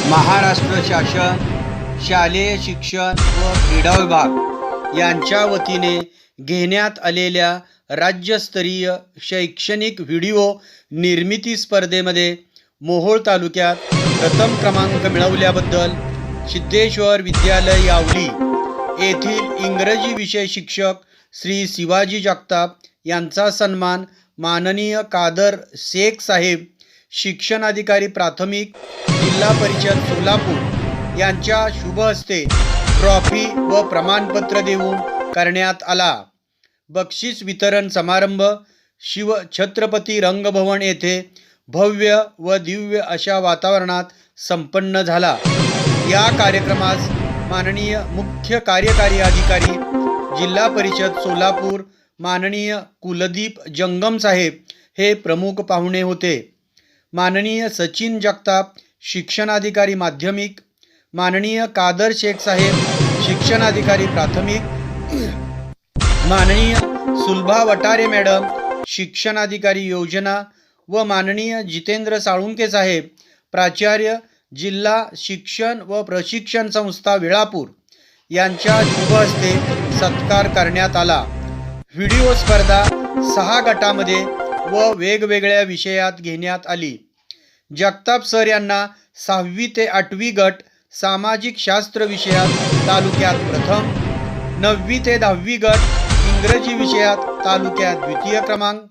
महाराष्ट्र शासन शालेय शिक्षण व क्रीडा विभाग यांच्या वतीने घेण्यात आलेल्या राज्यस्तरीय शैक्षणिक व्हिडिओ निर्मिती स्पर्धेमध्ये मोहोळ तालुक्यात प्रथम क्रमांक मिळवल्याबद्दल सिद्धेश्वर विद्यालय यावली येथील इंग्रजी विषय शिक्षक श्री शिवाजी जगताप यांचा सन्मान माननीय कादर शेख साहेब शिक्षणाधिकारी प्राथमिक जिल्हा परिषद सोलापूर यांच्या शुभ हस्ते ट्रॉफी व प्रमाणपत्र देऊन करण्यात आला। बक्षीस वितरण समारंभ शिव छत्रपती रंगभवन येथे भव्य व दिव्य अशा वातावरणात संपन्न झाला। या कार्यक्रमास माननीय मुख्य कार्यकारी अधिकारी जिल्हा परिषद सोलापूर माननीय कुलदीप जंगम साहेब हे प्रमुख पाहुणे होते। माननीय सचिन जगताप शिक्षणाधिकारी माध्यमिक, माननीय कादर शेख साहेब शिक्षणाधिकारी प्राथमिक, माननीय सुलभा वटारे मॅडम शिक्षणाधिकारी योजना व माननीय जितेंद्र साळुंके साहेब प्राचार्य जिल्हा शिक्षण व प्रशिक्षण संस्था वेळापूर यांच्या शुभ हस्ते सत्कार करण्यात आला। व्हिडिओ स्पर्धा 6 गटामध्ये व वेगवेगळ्या विषयात घेण्यात आली। जगताप सर यांना 6वी ते 8वी गट सामाजिक शास्त्र विषयात तालुक्यात प्रथम, 9वी ते 10वी गट इंग्रजी विषयात तालुक्यात द्वितीय क्रमांक,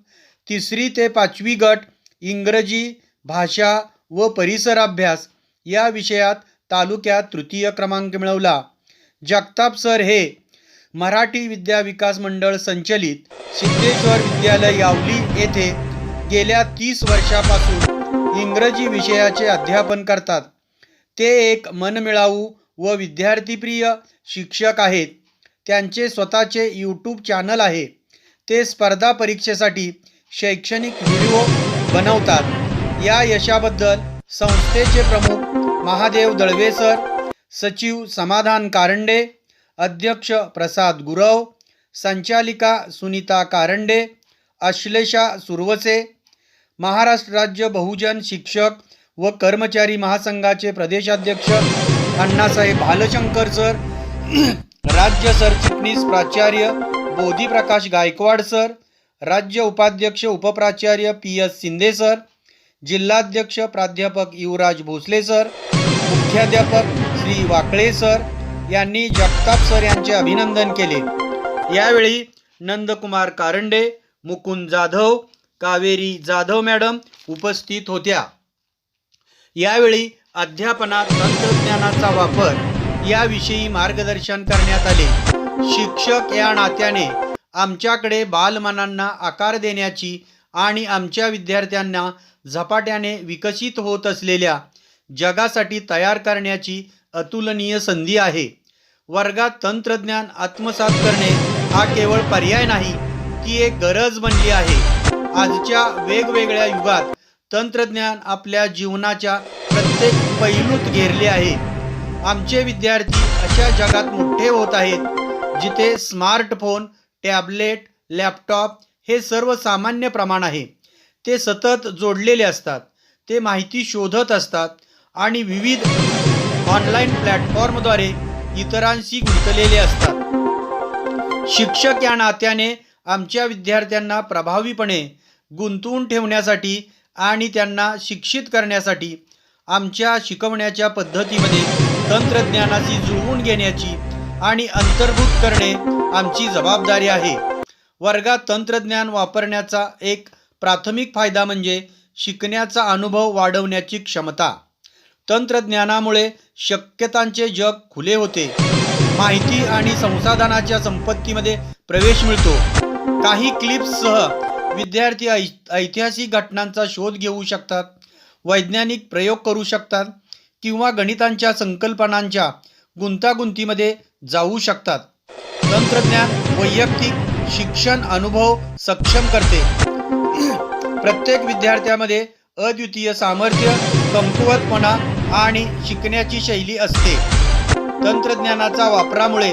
3री ते 5वी गट इंग्रजी भाषा व परिसर अभ्यास या विषयात तालुक्यात तृतीय क्रमांक मिळवला। जगताप सर हे मराठी विद्या विकास मंडळ संचलित सिद्धेश्वर विद्यालय यावली येथे गेल्या 30 वर्षापासून इंग्रजी विषयाचे अध्यापन करतात। ते एक मनमिळावू व विद्यार्थीप्रिय शिक्षक आहेत। त्यांचे स्वतःचे यूट्यूब चॅनल आहे। ते स्पर्धा परीक्षेसाठी शैक्षणिक व्हिडिओ बनवतात। या यशाबद्दल संस्थेचे प्रमुख महादेव दळवे सर, सचिव समाधान कारंडे, अध्यक्ष प्रसाद गुरव, संचालिका सुनीता कारंडे, अश्लेषा सुरवसे, महाराष्ट्र राज्य बहुजन शिक्षक व कर्मचारी महासंघाचे प्रदेशाध्यक्ष अण्णासाहेब भालशंकर सर, राज्य सरचिटणीस प्राचार्य बोधीप्रकाश गायकवाड सर, राज्य उपाध्यक्ष उपप्राचार्य PS शिंदे सर, जिल्हाध्यक्ष प्राध्यापक युवराज भोसले सर, मुख्याध्यापक श्री वाकळे सर यांनी जगताप सर यांचे अभिनंदन केले। यावेळी नंदकुमार कारंडे, मुकुंद जाधव, कावेरी जाधव मॅडम उपस्थित होत्या। यावेळी अध्यापनात तंत्रज्ञानाचा वापर याविषयी मार्गदर्शन करण्यात आले। शिक्षक या नात्याने आमच्याकडे बालमनांना आकार देण्याची आणि आमच्या विद्यार्थ्यांना झपाट्याने विकसित होत असलेल्या जगासाठी तयार करण्याची अतुलनीय संधी आहे। वर्गात तंत्रज्ञान आत्मसात करणे हा केवळ पर्याय नाही, ती एक गरज बनली आहे। आजच्या वेगवेगळ्या युगात तंत्रज्ञान आपल्या जीवनाच्या प्रत्येक पैलूत घेरले आहे। आमचे विद्यार्थी अशा जगात मोठे होत आहेत जिथे स्मार्टफोन, टॅबलेट, लॅपटॉप हे सर्वसामान्य प्रमाण आहे। ते सतत जोडलेले असतात, ते माहिती शोधत असतात आणि विविध ऑनलाईन प्लॅटफॉर्मद्वारे इतरांशी गुंतलेले असतात। शिक्षक या नात्याने आमच्या विद्यार्थ्यांना प्रभावीपणे गुंतवून ठेवण्यासाठी आणि त्यांना शिक्षित करण्यासाठी आमच्या शिकवण्याच्या पद्धतीमध्ये तंत्रज्ञानाशी जुळवून घेण्याची आणि अंतर्भूत करणे आमची जबाबदारी आहे। वर्गात तंत्रज्ञान वापरण्याचा एक प्राथमिक फायदा म्हणजे शिकण्याचा अनुभव वाढवण्याची क्षमता। तंत्रज्ञानामुळे शक्यतांचे जग खुले होते। माहिती आणि संसाधनाच्या संपत्तीमध्ये प्रवेश मिळतो। काही क्लिप्ससह विद्यार्थी ऐतिहासिक घटनांचा शोध घेऊ शकतात, वैज्ञानिक प्रयोग करू शकतात किंवा गणितांच्या संकल्पनांच्या गुंतागुंतीमध्ये जाऊ शकतात। तंत्रज्ञान वैयक्तिक शिक्षण अनुभव सक्षम करते। प्रत्येक विद्यार्थ्यामध्ये अद्वितीय सामर्थ्य, कमकुवतपणा आणि शिकण्याची शैली असते। तंत्रज्ञानाच्या वापरामुळे